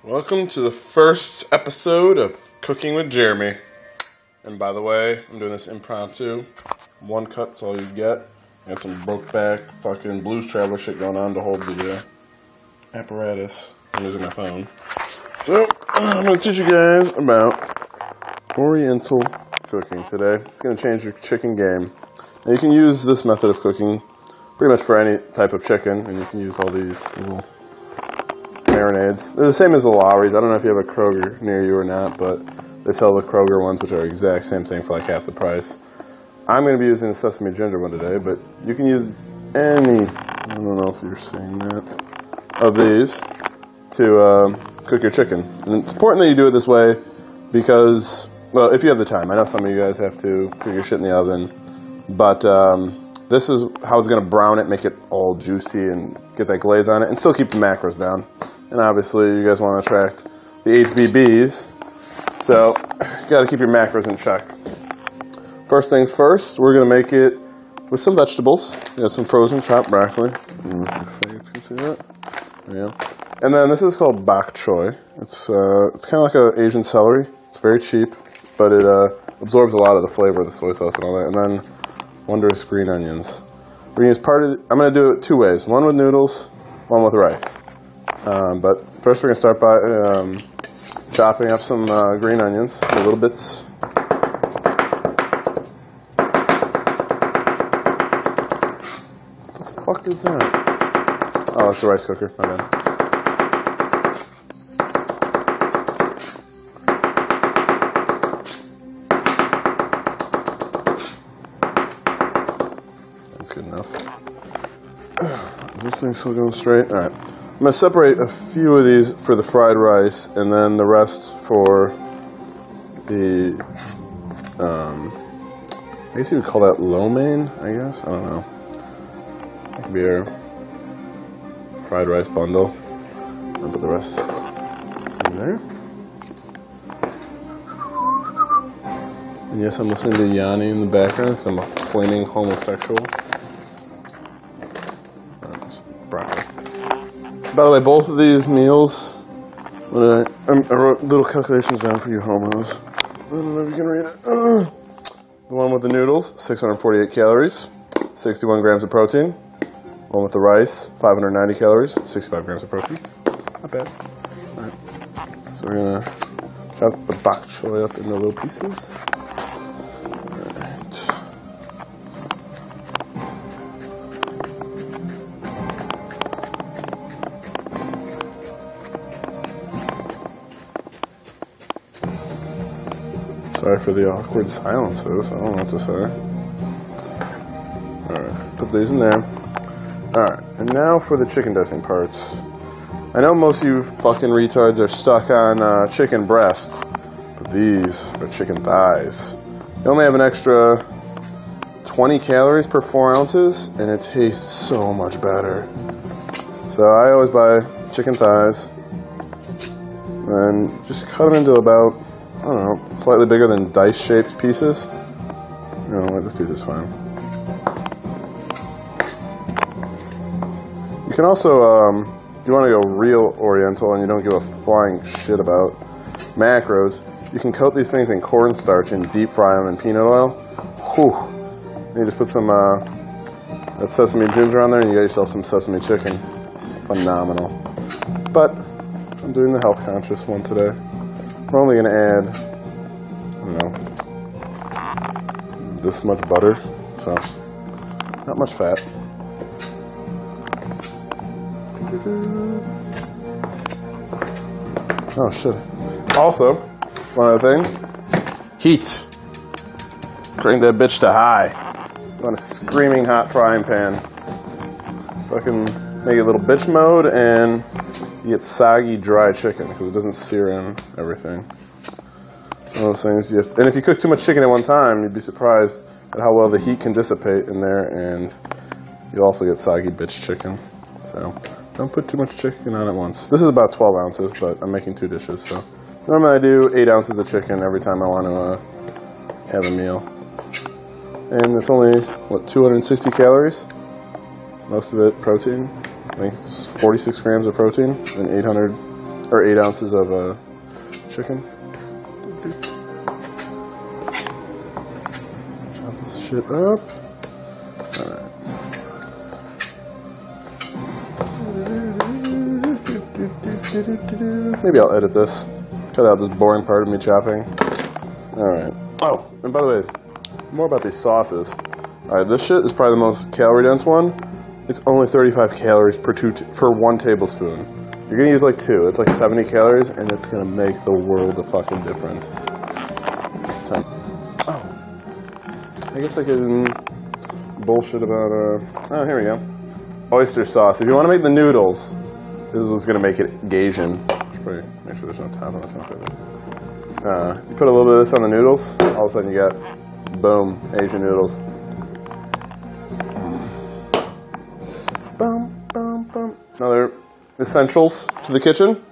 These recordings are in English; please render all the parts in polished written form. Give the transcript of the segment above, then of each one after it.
Welcome to the first episode of Cooking with Jeremy. And by the way, I'm doing this impromptu. One cut's all you get. Got some broke back fucking Blues Traveler shit going on to hold the apparatus. I'm using my phone. So, I'm going to teach you guys about Oriental cooking today. It's going to change your chicken game. Now you can use this method of cooking pretty much for any type of chicken, and you can use all these little marinades. They're the same as the Lowry's. I don't know if you have a Kroger near you or not, but they sell the Kroger ones, which are the exact same thing for like half the price. I'm going to be using the sesame ginger one today, but you can use any, I don't know if you're seeing that, of these to cook your chicken. And it's important that you do it this way because, well, if you have the time. I know some of you guys have to cook your shit in the oven, but this is how it's going to brown it, make it all juicy and get that glaze on it, and still keep the macros down. And obviously, you guys want to attract the HBBs, so you got to keep your macros in check. First things first, we're going to make it with some vegetables. We have some frozen chopped broccoli. There you go. And then this is called bok choy. It's kind of like an Asian celery. It's very cheap, but it absorbs a lot of the flavor of the soy sauce and all that. And then wondrous green onions. We're going to use I'm going to do it two ways. One with noodles, one with rice. But first we're going to start by chopping up some green onions, little bits. What the fuck is that? Oh, it's a rice cooker. My bad. That's good enough. This thing's still going straight? Alright. I'm going to separate a few of these for the fried rice, and then the rest for the, I guess you would call that lo mein, I guess? I don't know. It could be our fried rice bundle. I'll put the rest in there. And yes, I'm listening to Yanni in the background because I'm a flaming homosexual. Broccoli. By the way, both of these meals, I wrote little calculations down for you homos. I don't know if you can read it. The one with the noodles, 648 calories, 61 grams of protein. One with the rice, 590 calories, 65 grams of protein. Not bad. All right. So we're going to chop the bok choy up into little pieces. Sorry for the awkward silences. I don't know what to say. Alright, put these in there. Alright, and now for the chicken dressing parts. I know most of you fucking retards are stuck on chicken breast, but these are chicken thighs. They only have an extra 20 calories per 4 ounces, and it tastes so much better. So I always buy chicken thighs, and just cut them into about, I don't know, slightly bigger than dice-shaped pieces. You know, like this piece is fine. You can also, if you want to go real Oriental and you don't give a flying shit about macros, you can coat these things in cornstarch and deep fry them in peanut oil. Whew. And you just put some that sesame ginger on there and you got yourself some sesame chicken. It's phenomenal. But I'm doing the health conscious one today. We're only going to add, I don't know, this much butter, so not much fat. Oh shit. Also, one other thing, heat. Crank that bitch to high. On a screaming hot frying pan. Fucking make it a little bitch mode and you get soggy, dry chicken because it doesn't sear in everything. It's one of those things you have to, and if you cook too much chicken at one time, you'd be surprised at how well the heat can dissipate in there, and you'll also get soggy bitch chicken. So don't put too much chicken on at once. This is about 12 ounces, but I'm making 2 dishes, so normally I do 8 ounces of chicken every time I want to have a meal. And it's only, what, 260 calories? Most of it protein. I think it's 46 grams of protein and 800 or 8 ounces of chicken. Chop this shit up. Alright. Maybe I'll edit this. Cut out this boring part of me chopping. Alright. Oh, and by the way, more about these sauces. Alright, this shit is probably the most calorie dense one. It's only 35 calories per for 1 tablespoon. You're gonna use like 2. It's like 70 calories, and it's gonna make the world of fucking difference. Oh, I guess I can bullshit about. Oh, here we go. Oyster sauce. If you want to make the noodles, this is what's gonna make it Gasian. Should probably make sure there's no top on this. You put a little bit of this on the noodles. All of a sudden, you got boom, Asian noodles. Bum, bum, bum. Another essentials to the kitchen.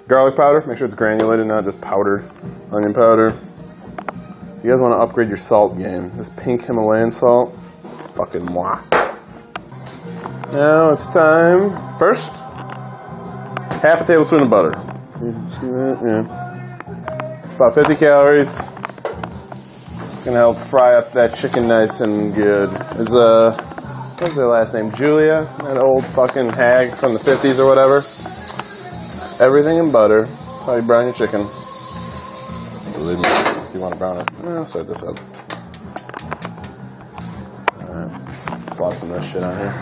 Garlic powder. Make sure it's granulated, not just powdered. Onion powder. You guys want to upgrade your salt game. This pink Himalayan salt. Fucking moi. Now it's time. First, half a tablespoon of butter. You see that? Yeah. About 50 calories. It's going to help fry up that chicken nice and good. There's what's their last name? Julia, that old fucking hag from the 50s or whatever. Just everything in butter. That's how you brown your chicken. Believe me, if you want to brown it. I'll start this up. Alright, let's slop some of this shit on here.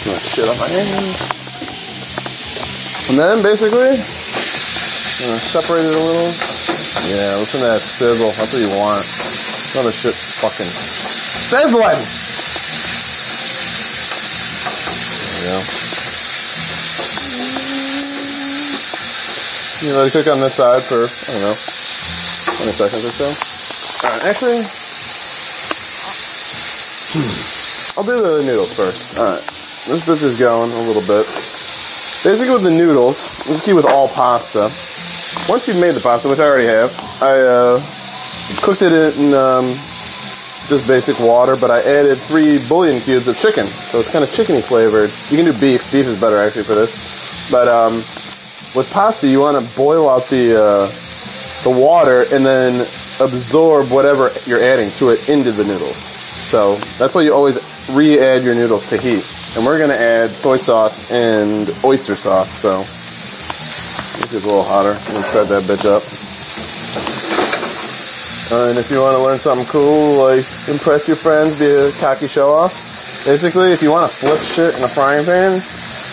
Too much shit on my hands. And then basically, separate it a little. Yeah, listen to that sizzle. That's what you want. None of this shit fucking sizzling. There you go. You let it cook on this side for, I don't know, 20 seconds or so. Alright, actually, I'll do the noodles first. Alright, this bitch is going a little bit. Basically with the noodles, this is key with all pasta. Once you've made the pasta, which I already have, I cooked it in just basic water, but I added 3 bouillon cubes of chicken, so it's kind of chickeny flavored. You can do beef. Beef is better actually for this. But with pasta, you want to boil out the water and then absorb whatever you're adding to it into the noodles. So that's why you always re-add your noodles to heat. And we're going to add soy sauce and oyster sauce, so this is a little hotter. I'm going to set that bitch up. And if you want to learn something cool, like impress your friends, be a cocky show-off, basically, if you want to flip shit in a frying pan,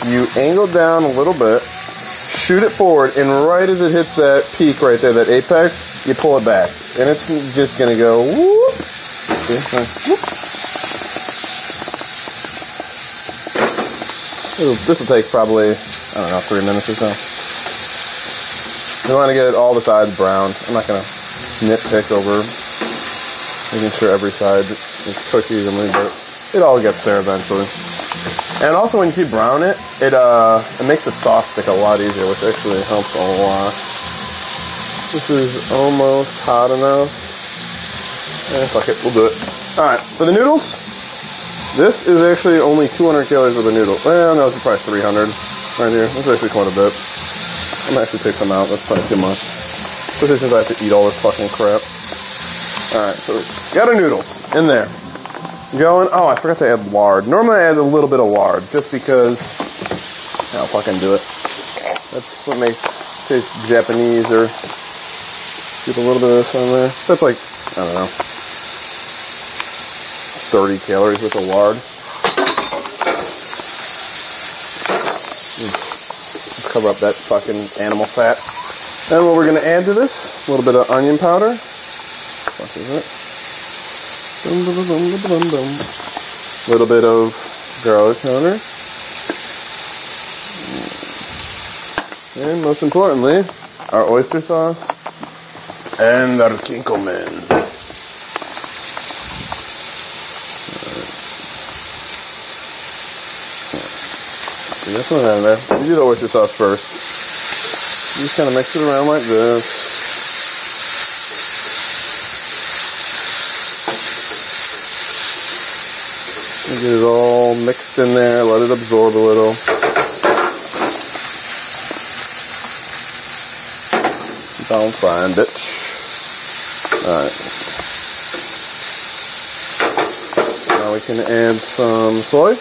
you angle down a little bit, shoot it forward, and right as it hits that peak right there, that apex, you pull it back. And it's just going to go whoop. See? Whoop. This will take probably, I don't know, 3 minutes or so. You want to get all the sides browned. I'm not going to nitpick over making sure every side is cooked evenly, but it all gets there eventually. And also when you keep browning it, it makes the sauce stick a lot easier, which actually helps a lot. This is almost hot enough. Fuck it, we'll do it. Alright, for the noodles, this is actually only 200 calories with a noodle. Well, no, it's probably 300 right here. That's actually quite a bit. I'm gonna actually take some out. That's probably too much. Especially since I have to eat all this fucking crap. Alright, so we got our noodles in there. Going. Oh, I forgot to add lard. Normally I add a little bit of lard just because I'll fucking do it. That's what makes it taste Japanese, or keep a little bit of this on there. That's like, I don't know, 30 calories worth of lard. Let's cover up that fucking animal fat. And what we're going to add to this, a little bit of onion powder. What is it? A little bit of garlic powder. And most importantly, our oyster sauce and our kinkelman. This one in there. You do the oyster sauce first. You just kind of mix it around like this. Get it all mixed in there, let it absorb a little. Down frying, bitch. Alright. Now we can add some soy.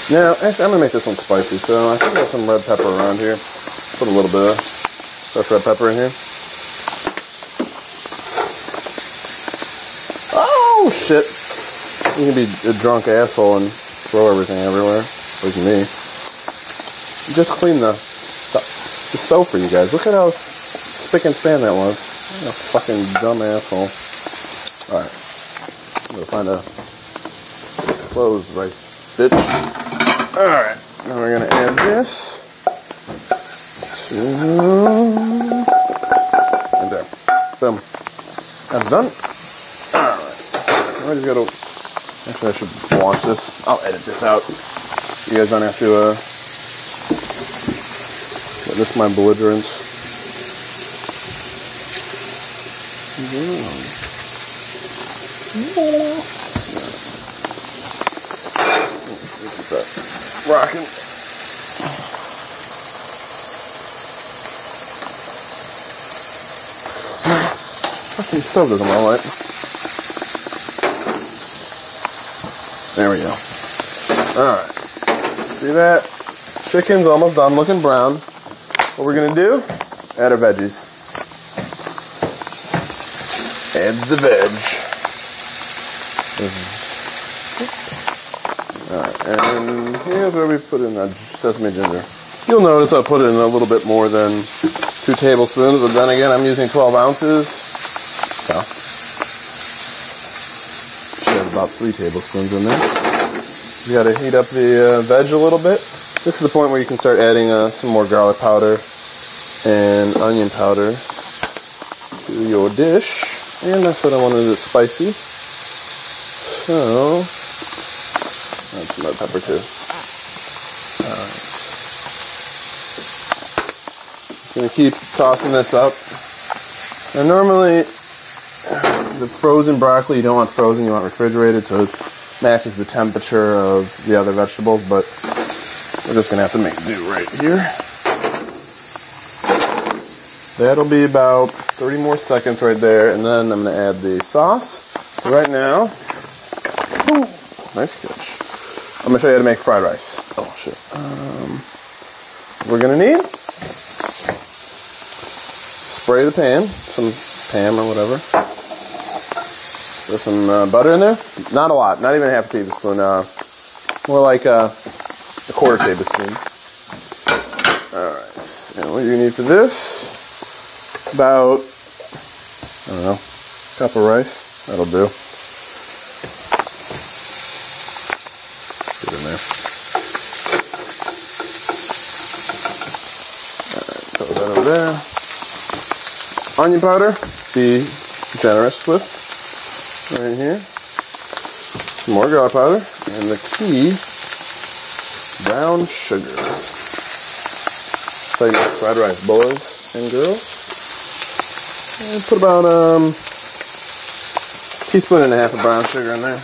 Now, actually, I'm going to make this one spicy, so I think I have some red pepper around here. Put a little bit of fresh red pepper in here. Oh, shit. You can be a drunk asshole and throw everything everywhere, like me. Just clean the stove for you guys. Look at how spick and span that was. What a fucking dumb asshole. Alright. I'm going to find a closed rice bitch. Alright. Now we're going to add this. And there. Boom. That's done. Alright. I just got to... Actually, I should wash this. I'll edit this out. You guys don't have to, witness my belligerence. Keep that rocking. Fucking stove doesn't want to light. There we go. Alright. See that? Chicken's almost done looking brown. What we're going to do? Add our veggies. Add the veg. Alright, and here's where we put in the sesame ginger. You'll notice I put in a little bit more than 2 tablespoons, but then again, I'm using 12 ounces. So, about 3 tablespoons in there. You got to heat up the veg a little bit. This is the point where you can start adding some more garlic powder and onion powder to your dish. And that's what I wanted, it spicy. So, add some red pepper too. Just gonna keep tossing this up. And normally, the frozen broccoli, you don't want frozen, you want refrigerated, so it matches the temperature of the other vegetables, but we're just going to have to make do right here. That'll be about 30 more seconds right there, and then I'm going to add the sauce. So right now, ooh, nice catch. I'm going to show you how to make fried rice. Oh, shit. We're going to need, spray the pan, some Pam or whatever. There's some butter in there. Not a lot, not even half a tablespoon. More like a quarter tablespoon. Alright, and what you need for this, about, I don't know, a cup of rice. That'll do. Get in there. Alright, throw that over there. Onion powder, be generous with. Right here. Some more garlic powder. And the key, brown sugar. So you got fried rice, boys and girls. And put about a teaspoon and a half of brown sugar in there.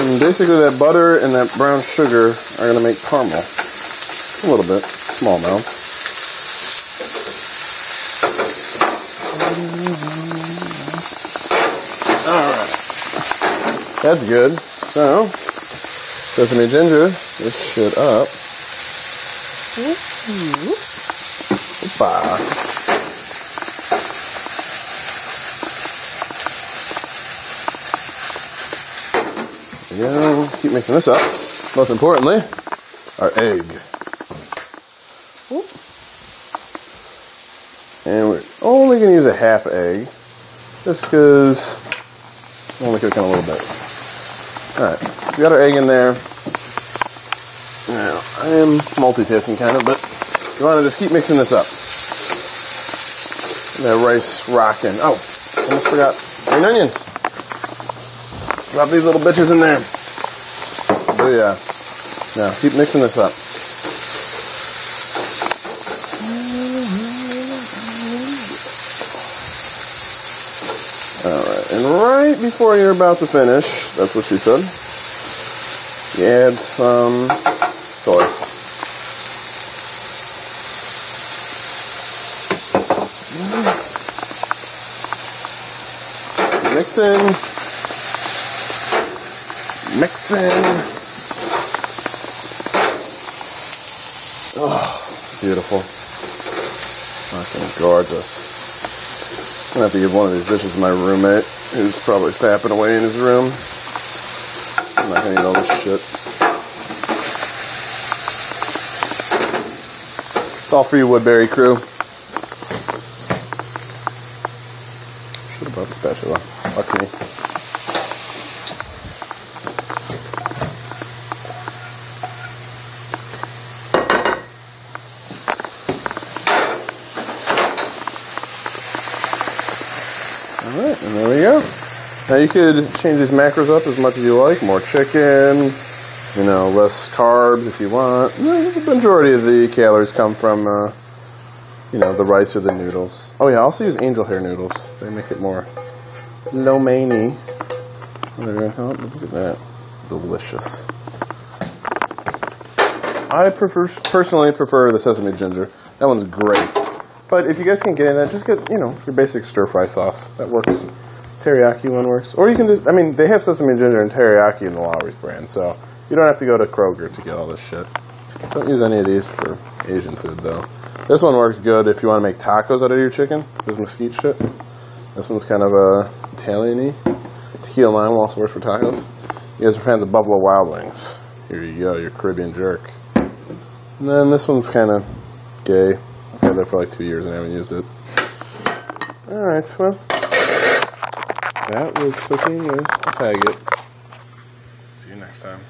And basically that butter and that brown sugar are going to make caramel. A little bit, small amounts. Alright. That's good. So, sesame ginger this shit up. Opa. There we go. Keep mixing this up. Most importantly, our egg. And we're only going to use a half egg, just because I'm only cooking a little bit. Alright, we got our egg in there. Now, I am multitasking kind of, but you want to just keep mixing this up. That rice rocking. Oh, almost forgot green onions. Let's drop these little bitches in there. So yeah, now keep mixing this up. right before you're about to finish, that's what she said, you add some soy. Mixing. Oh, beautiful. Fucking gorgeous. I'm gonna have to give one of these dishes to my roommate, who's probably fapping away in his room. I'm not gonna eat all this shit. It's all for you, Woodbury crew. Should have brought the spatula. Fuck me. Alright, and there we go. Now you could change these macros up as much as you like. More chicken, you know, less carbs if you want. The majority of the calories come from, you know, the rice or the noodles. Oh yeah, I also use angel hair noodles. They make it more lo mein-y. Oh, look at that. Delicious. I personally prefer the sesame ginger. That one's great. But if you guys can get in that, just get, you know, your basic stir-fry sauce. That works. Teriyaki one works. Or you can just, I mean, they have sesame ginger and teriyaki in the Lawry's brand, so you don't have to go to Kroger to get all this shit. Don't use any of these for Asian food, though. This one works good if you want to make tacos out of your chicken. This mesquite shit. This one's kind of Italian-y. Tequila lime also works for tacos. You guys are fans of Buffalo Wild Wings. Here you go, your Caribbean jerk. And then this one's kind of gay. I've had that for like 2 years and I haven't used it. Alright, well, that was cooking with a faggot. See you next time.